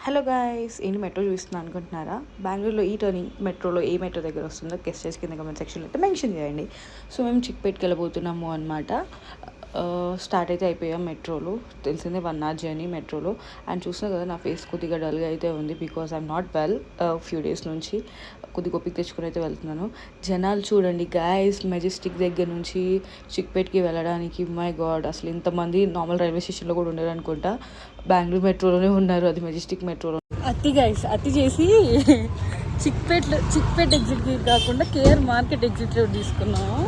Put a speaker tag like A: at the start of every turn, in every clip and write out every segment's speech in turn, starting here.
A: Hello guys, ఏంటి metro చూస్తున్నాను అనుకుంటున్నారా? బెంగళూరులో ఈ టర్నింగ్ మెట్రోలో ఏ మెట్రో దగ్గర వస్తుందో గెస్ట్ చేసి కింద కమెంట్ సెక్షన్లో అయితే మెన్షన్ చేయండి. సో మేము చిక్పేట్కి వెళ్ళబోతున్నాము అనమాట. స్టార్ట్ అయితే అయిపోయాం మెట్రోలో. తెలిసిందే 1 hour జర్నీ మెట్రోలో. అండ్ చూస్తున్నా కదా, నా ఫేస్ కొద్దిగా డల్గా అయితే ఉంది because I'm not well. Few days నుంచి కొద్ది ఓపిక తెచ్చుకొని అయితే వెళ్తున్నాను. జనాలు చూడండి గాయ్స్, మెజెస్టిక్ దగ్గర నుంచి చిక్పేట్కి వెళ్ళడానికి మై గాడ్, అసలు ఇంతమంది నార్మల్ రైల్వే స్టేషన్లో కూడా ఉండరు అనుకుంటా. బెంగళూరు మెట్రోలోనే ఉన్నారు, అది మెజెస్టిక్ మెట్రోలో. అతి గైస్, అతి చేసి చిక్పేట్ ఎగ్జిక్యూటివ్ కాకుండా కేఆర్ మార్కెట్ ఎగ్జిక్యూటివ్ తీసుకున్నాము.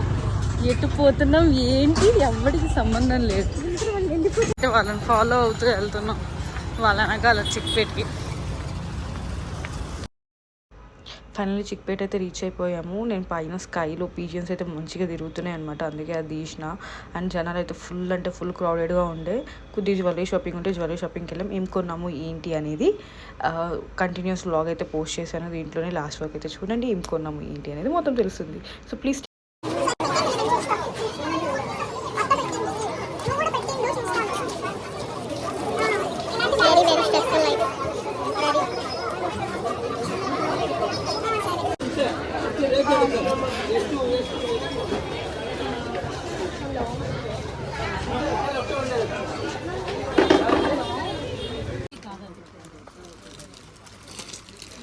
A: ఎటు పోతున్నాం ఏంటి ఎవరికి సంబంధం లేదు. వాళ్ళని ఫాలో అవుతూ వెళ్తున్నాం, వాళ్ళ వెనకాల చిక్పేట్కి. ఫైనల్లీ చిక్పేట్ అయితే రీచ్ అయిపోయాము. నేను పైన స్కైలో పీజియన్స్ అయితే మంచిగా తిరుగుతున్నాయి అనమాట, అందుకే అది తీసిన. అండ్ జనాలు అయితే ఫుల్ అంటే ఫుల్ క్రౌడెడ్గా ఉండే. కొద్ది జ్యువెలరీ షాపింగ్ ఉంటే జ్యువెలరీ షాపింగ్కి వెళ్ళాం. ఏం కొన్నాము ఏంటి అనేది కంటిన్యూస్ వ్లాగ్ అయితే పోస్ట్ చేశాను దీంట్లోనే. లాస్ట్ వరకు అయితే చూడండి, ఏం కొన్నాము ఏంటి అనేది మొత్తం తెలుస్తుంది. So please.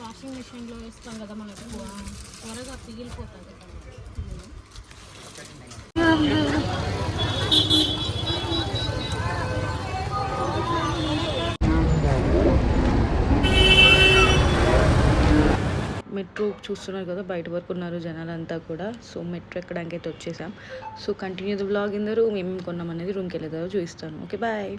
B: వాషింగ్ మిషన్లో వేస్తాం కదా మనకు త్వరగా పిగిలిపోతుంది.
A: మెట్రో చూస్తున్నారు కదా, బయట వరకు ఉన్నారు జనాలంతా కూడా. సో మెట్రో ఎక్కడానికి అయితే వచ్చేసాం. So continue the blog in the room. ఏమేమి కొన్నాం అనేది రూమ్కి వెళ్ళేదారో చూపిస్తాను. Okay bye.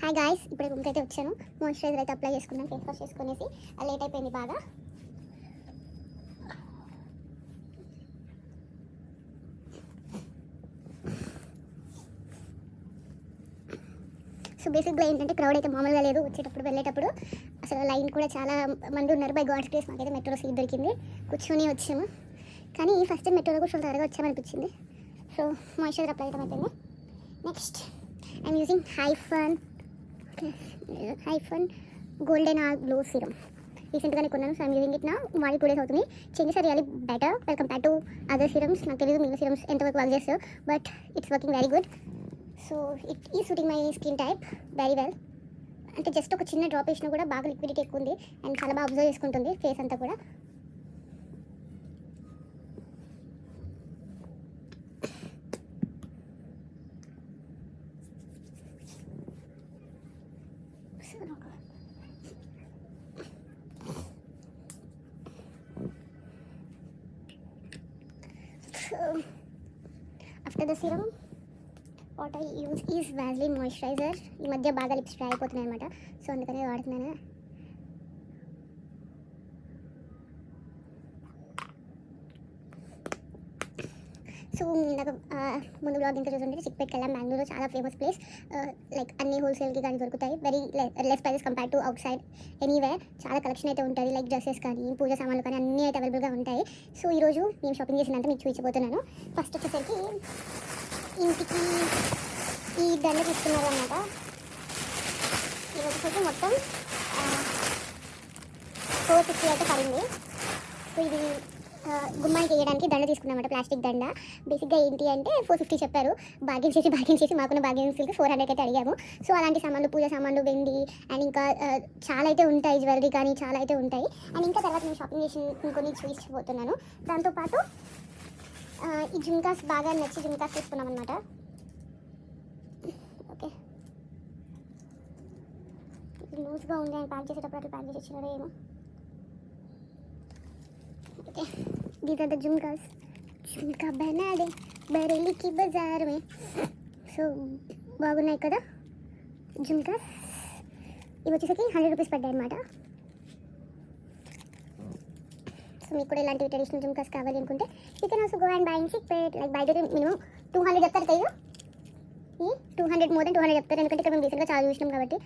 C: హాయ్ గాయ్స్, ఇప్పుడు రూమ్కి అయితే వచ్చాను. మాయిశ్చరైజర్ అయితే అప్లై చేసుకున్నాను, ఫేస్ వాష్ చేసుకునేసి. లేట్ అయిపోయింది బాగా. సో బేసిక్గా ఏంటంటే క్రౌడ్ అయితే మామూలుగా లేదు. వచ్చేటప్పుడు వెళ్ళేటప్పుడు అసలు లైన్ కూడా చాలా మంది ఉన్నారు. బై గాడ్స్ గ్రేస్ మాకైతే మెట్రోలో సీట్ దొరికింది, కూర్చొని వచ్చాము. కానీ ఫస్ట్ టైం మెట్రోలో కూడా త్వరగా వచ్చామనిపించింది. సో మాయిశ్చరైజర్ అప్లై అయితే అయిపోయింది. Next I'm using Hyphen golden hour glow serum. రీసెంట్గానే కొన్నాను. సో ఐమ్ యూజింగ్ ఇట్ నా. వాడి 2 days అవుతుంది. Changes are really better well compare to other serums. నాకు తెలియదు మిగతా సీరమ్స్ ఎంతవరకు వర్క్ చేస్తారు, but it's working very good. So it is suiting my skin type very well. అంటే జస్ట్ ఒక చిన్న డ్రాప్ వేసినా కూడా బాగా లిక్విడిటీ ఎక్కువ ఉంది అండ్ చాలా బాగా అబ్జర్వ్ చేసుకుంటుంది ఫేస్ అంతా కూడా. After the serum what I use is Vaseline moisturiser. ఈ మధ్య బాగా లిప్స్ డ్రై అయిపోతున్నాయి అనమాట, సో అందుకనే వాడుతున్నాను. సో నాకు ముందు బ్లాగ్ ఇంకా చూస్తుంటే చిక్పేట్కి వెళ్ళాం. బెంగళూరులో చాలా ఫేమస్ ప్లేస్. లైక్ అన్ని హోల్సేల్కి కానీ దొరుకుతాయి. Very less prices compare to outside anywhere. చాలా కలెక్షన్ అయితే ఉంటుంది, లైక్ డ్రెస్సెస్ కానీ పూజ సామాన్లు కానీ అన్నీ అయితే అవైలబుల్గా ఉంటాయి. సో ఈరోజు నేను షాపింగ్ చేసినంత మీకు చూపించబోతున్నాను. ఫస్ట్ వచ్చేసరికి ఇంటికి ఈ దండ తీసుకున్నారు అన్నమాట. ఇది వచ్చేసరికి మొత్తం 450 అయితే పడింది. సో ఇది గుమ్మానికి వేయడానికి దండ తీసుకున్నామన్నమాట, ప్లాస్టిక్ దండ. బేసిక్గా ఏంటి అంటే 450 చెప్పారు. బార్గెన్ చేసి మాకున్న బార్గెన్స్కి 400 అయితే అడిగాము. సో అలాంటి సామాన్లు, పూజ సామాన్లు, వెండి అండ్ ఇంకా చాలా అయితే ఉంటాయి, జ్యువెలరీ కానీ చాలా అయితే ఉంటాయి. అండ్ ఇంకా తర్వాత నేను షాపింగ్ చేసి ఇంకొన్ని చూపించబోతున్నాను. దాంతోపాటు ఈ జుమ్కాస్ బాగా నచ్చి జుమ్కాస్ తీసుకున్నాం అనమాట. ఓకే, లూజ్గా ఉంది అని ప్యాక్ చేసేటప్పుడు అట్లా ప్యాక్ చేసి ఇచ్చినారో ఏమో. Okay, these are the jhumkas. Jhumka బనాడే బరేలీకి బజార్ మే. సో బాగున్నాయి కదా జుమ్కాస్. ఇవి వచ్చేసరికి 100 rupees పడ్డాయి అనమాట. సో మీకు కూడా ఇలాంటి ట్రెడిషనల్ జుమ్కాస్ కావాలి అనుకుంటే you can also go and by in Chickpet. Like బయట మినిమం 200 చెప్తారు కదా, ఈ 200 మోర్ దెన్ 200 చెప్తారు. ఎందుకంటే ఇక్కడ మేము రీసెంట్గా చాలా చూసినాం కాబట్టి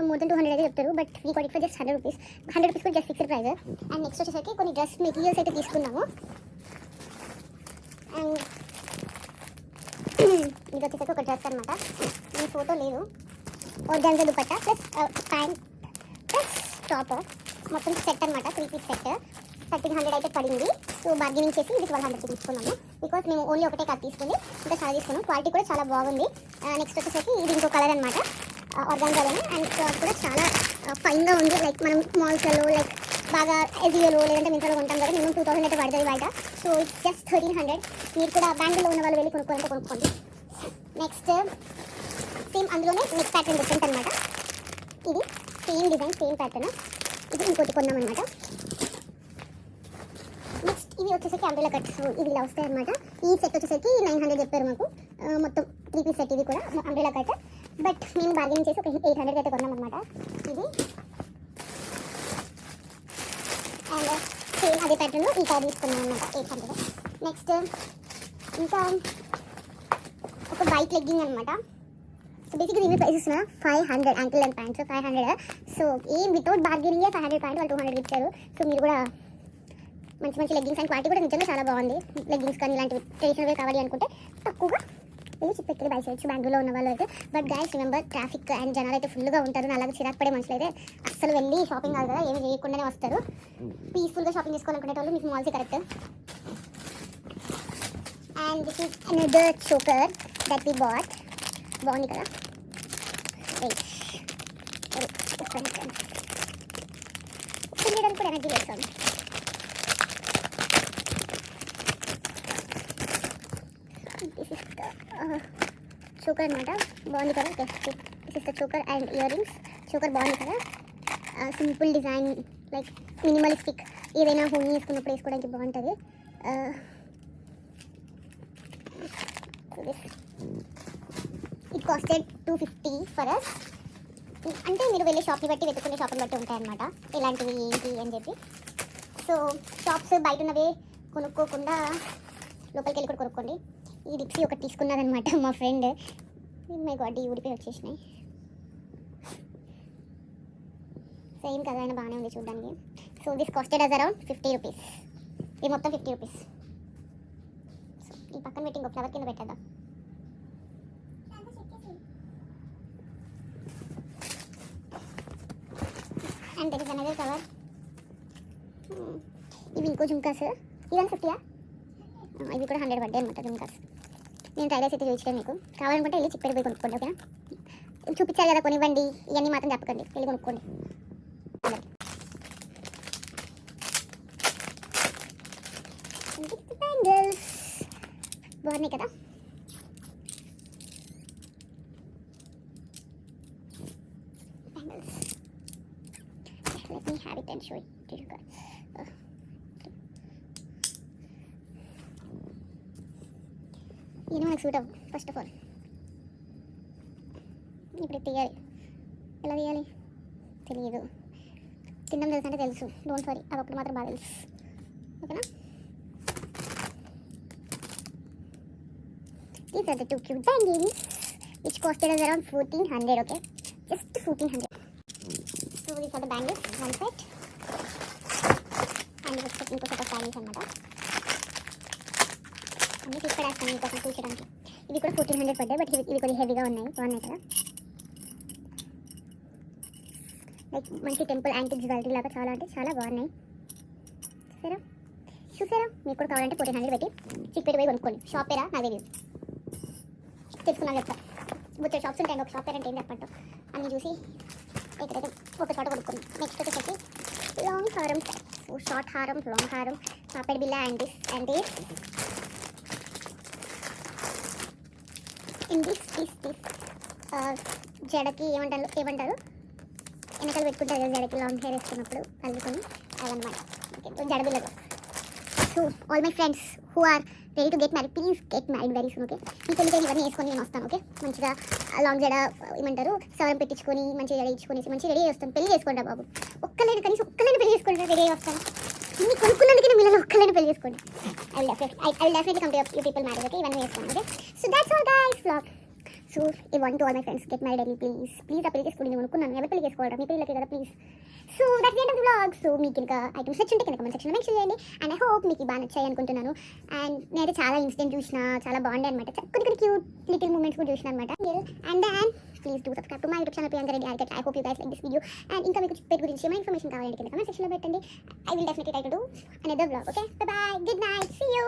C: మోర్ దెన్ 200 అయితే చెప్తారు. But we got it for just 100 rupees. 100 rupees కూడా just fixed price. And next వచ్చేసరికి కొన్ని డ్రెస్ మెటీరియల్స్ అయితే తీసుకున్నాము. అండ్ ఇది వచ్చేసరికి ఒక డ్రెస్ అనమాట. ఈ ఫోటో లేదు. Organza dupatta plus pant plus top మొత్తం సెట్ అనమాట. 3 పీస్ సెట్ 1300 అయితే పడింది. సో బార్గెనింగ్ చేసి ఇది 1200 తీసుకున్నాము. బికాస్ మేము ఓన్లీ ఒకటే కట్ తీసుకుంది, ఇంకా చాలా తీసుకున్నాం. క్వాలిటీ కూడా చాలా బాగుంది. నెక్స్ట్ వచ్చేసరికి ఇది ఇంకో కలర్ అనమాట, ఆర్గాన్జాలోనే. అండ్ క్లాత్ కూడా చాలా ఫైన్గా ఉంది. లైక్ మనం మాల్స్లలో లైక్ బాగా ఎజియోలో లేదంటే మింత్రాలో కొంటాం కదా, మినిమం 2000 అయితే పడుతుంది బయట. So it's just 1300. మీరు కూడా బ్యాంకులో ఉన్న వాళ్ళు వెళ్ళి కొనుక్కోవాలంటే కొనుక్కోండి. నెక్స్ట్ సేమ్ అందులోనే నెక్ ప్యాటర్న్ డిఫరెంట్ అనమాట. ఇది సేమ్ డిజైన్ సేమ్ ప్యాటర్న్. ఇది ఇంకోటి కొన్నాం అనమాట. నెక్స్ట్ ఇవి వచ్చేసరికి అంబ్రెలా కట్స్. ఇవి ఇలా వస్తాయి అనమాట. ఈ సెట్ వచ్చేసరికి 900 చెప్పారు మాకు. మొత్తం 3 పీస్ సెట్ ఇది కూడా అంబ్రెలా కట్. బట్ మేము బార్గెనింగ్ చేసి ఒక 800 అయితే కొన్నాం అనమాట. ఇది అండ్ సేమ్ అదే ప్యాటర్న్లో ఈ కలర్ తీసుకున్నాం అనమాట 800. నెక్స్ట్ ఇంకా ఒక వైట్ లెగ్గింగ్ అనమాట. సో బేసిక్గా దీని prices 500 ankle length pants 500. So ఏం వితౌట్ బార్గెనింగ్ 500 ప్యాంట్ వాళ్ళు 200 ఇచ్చారు. సో మీరు కూడా మంచి మంచి లెగ్గింగ్స్ అండ్ క్వాలిటీ కూడా నిజంగా చాలా బాగుంది. లెగ్గింగ్స్ కానీ ఇలాంటివి ట్రెడిషనల్గా కావాలి అనుకుంటే తక్కువగా వెళ్ళి చిప్పెక్కి బై చేయొచ్చు బెంగళూరులో ఉన్న వాళ్ళు అయితే. But guys remember, traffic and జనాలు అయితే ఫుల్గా ఉంటారు. అలాగే చిరాకు పడే మనుషులు అయితే అస్సలు వెళ్ళి షాపింగ్ కాదు కదా, ఏమి చేయకుండానే వస్తారు. పీస్ఫుల్గా షాపింగ్ చేసుకోవాలనుకునే వాళ్ళు మీకు మాల్సే correct. And this is another choker that we bought. బాగుంది కదా. తినడానికి కూడా ఎనర్జీ వేస్తాను. చోకర్ అనమాట. బాగుంది కదా. This is the choker and earrings. Choker బాగుంది కదా. Simple design like minimalistic. ఏదైనా హోమ్ వేసుకున్నప్పుడు వేసుకోవడానికి బాగుంటుంది. It costed 250 for us. అంటే మీరు వెళ్ళే షాప్ని బట్టి వెతుకునే షాప్ని బట్టి ఉంటాయన్నమాట ఎలాంటివి ఏంటి అని చెప్పి. సో షాప్స్ బయట ఉన్నవే కొనుక్కోకుండా లోపలికి వెళ్ళి కూడా కొనుక్కోండి. ఈ డిక్సీ ఒకటి తీసుకున్నదనమాట మా ఫ్రెండ్. మై గాడ్, ఈ ఊడిపోయి వచ్చేసినాయి. సేమ్ కదా, అయినా బాగానే ఉంది చూడడానికి. So this costed us around 50 rupees. ఇది మొత్తం 50 రూపీస్. సో ఈ పక్కన పెట్టి ఇంకో ఫ్లవర్ కింద పెట్టేద్దాం. And that is another cover. ఇవి ఇంకో జుమ్కాస్. ఇవన్నీ 50యా? ఇవి కూడా 100 పడ్డాయి అనమాట జుమ్కాస్. నేను ట్రైలర్స్ అయితే చూపించలేదు మీకు. కావాలనుకుంటే వెళ్ళి చిప్పెడి పోయి కొనుక్కోండి. ఓకేనా? చూపించాలి కదా కొనివ్వండి, ఇవన్నీ మాత్రం చెప్పకండి, వెళ్ళి కొనుక్కోండి. బ్యాంగిల్స్ బాగున్నాయి కదా. Bangles let me have it and show it to you guys. నాకు సూట్ అవ్వు ఫస్ట్ ఆఫ్ ఆల్. ఇప్పుడు తీయాలి. ఎలా తీయాలి తెలియదు. తినడం తెలుసు అంటే తెలుసు, డోంట్ వరీ. అది ఒకటి మాత్రం బాగా తెలుసు. ఓకేనా? These are the 2 cute bangles which costed us around 1400. Okay, just 1400. So these are the bangles, one set. And this is ఇంకో set of bangles అన్నమాట. అన్నీ తీసుకెళ్ళేస్తాను ఇంకోసం చూపించడానికి. ఇవి కూడా 1400 పడ్డాయి. బట్ ఇవి కొద్దిగా హెవీగా ఉన్నాయి. బాగున్నాయి కదా. లైక్ మంచి టెంపుల్ యాంటిక్ జ్యువెలరీ లాగా చాలా అంటే చాలా బాగున్నాయి. చూసారా? మీకు కూడా కావాలంటే 1400 పెట్టి చిక్పెట్టి పోయి కొనుక్కోండి. షాప్ పేరా నాకు తెలియదు, తెలుసుకున్నా చెప్తా. బుచ్చే షాప్స్ ఉంటాయి, ఒక షాప్ పేరు అంటే ఏం చెప్పంటాం అన్నీ చూసి ఎక్కడైతే ఒక చోట కొనుక్కోండి. నెక్స్ట్ వచ్చేసరికి లాంగ్ హారం, షార్ట్ హారం, లాంగ్ హారం, పాపెడ్ బిల్ల అండ్ దిస్ జడకి ఏమంటారు వెనకాల పెట్టుకుంటారు కదా, జడకి లాంగ్ హెయిర్ వేసుకున్నప్పుడు అల్లుకొని అదనమాట. ఓకే, జడ బిల్లలు. So all my friends who are ready to get married, please get married very soon. Okay, మీ పెళ్ళికి ఇవన్నీ వేసుకొని నేను వస్తాను. ఓకే, మంచిగా లాంగ్ జడ ఏమంటారు సవరం పెట్టించుకొని మంచిగా జడ ఇచ్చుకొని మంచిగా రెడీ చేస్తాను. పెళ్లి చేసుకుంటా బాబు. కనీసం ఒక్కలేని పెళ్లి చేసుకుంటా, రెడీ వస్తాను. ఇన్ని కొనుక్కున్నందుకే మీరు ఒక్కలేని పెళ్లి చేసుకోండి. I will definitely come to you people marriage. Okay, ఇవన్నీ వేస్తాను. Okay, so that's all guys vlog. So I want to all my friends get married అని ప్లీజ్ ఆ పెళ్లి చేసుకోండి. నేను అనుకున్నాను ఎవరు పెళ్లి చేసుకోవాలి మీ పెళ్ళికి కదా please. So that's the end of the vlog. So మీకు ఇంకా ఐటమ్స్ నచ్చుంటే కింద కమెంట్ సెక్షన్లో మెన్షన్ చేయండి. అండ్ ఐ హోప్ మీకు బాగా నచ్చాయి అనుకుంటున్నాను. అండ్ నేనైతే చాలా ఇన్సిడెంట్ చూసిన, చాలా బాగుండే అనమాట. కొన్ని క్యూట్ లిటిల్ మూమెంట్స్ కూడా చూసిన అనమాట. And then please do subscribe to my YouTube channel Priyanka Reddy ఆర్కెట్. I hope you guys like this video. And ఇంకా మీకు చిక్పేట్ గురించి ఏమైనా ఇన్ఫర్మేషన్ కావాలంటే కింద కమెంట్ సెక్షన్లో పెట్టండి. I will definitely try to do another vlog. Okay, bye bye, good night, see you.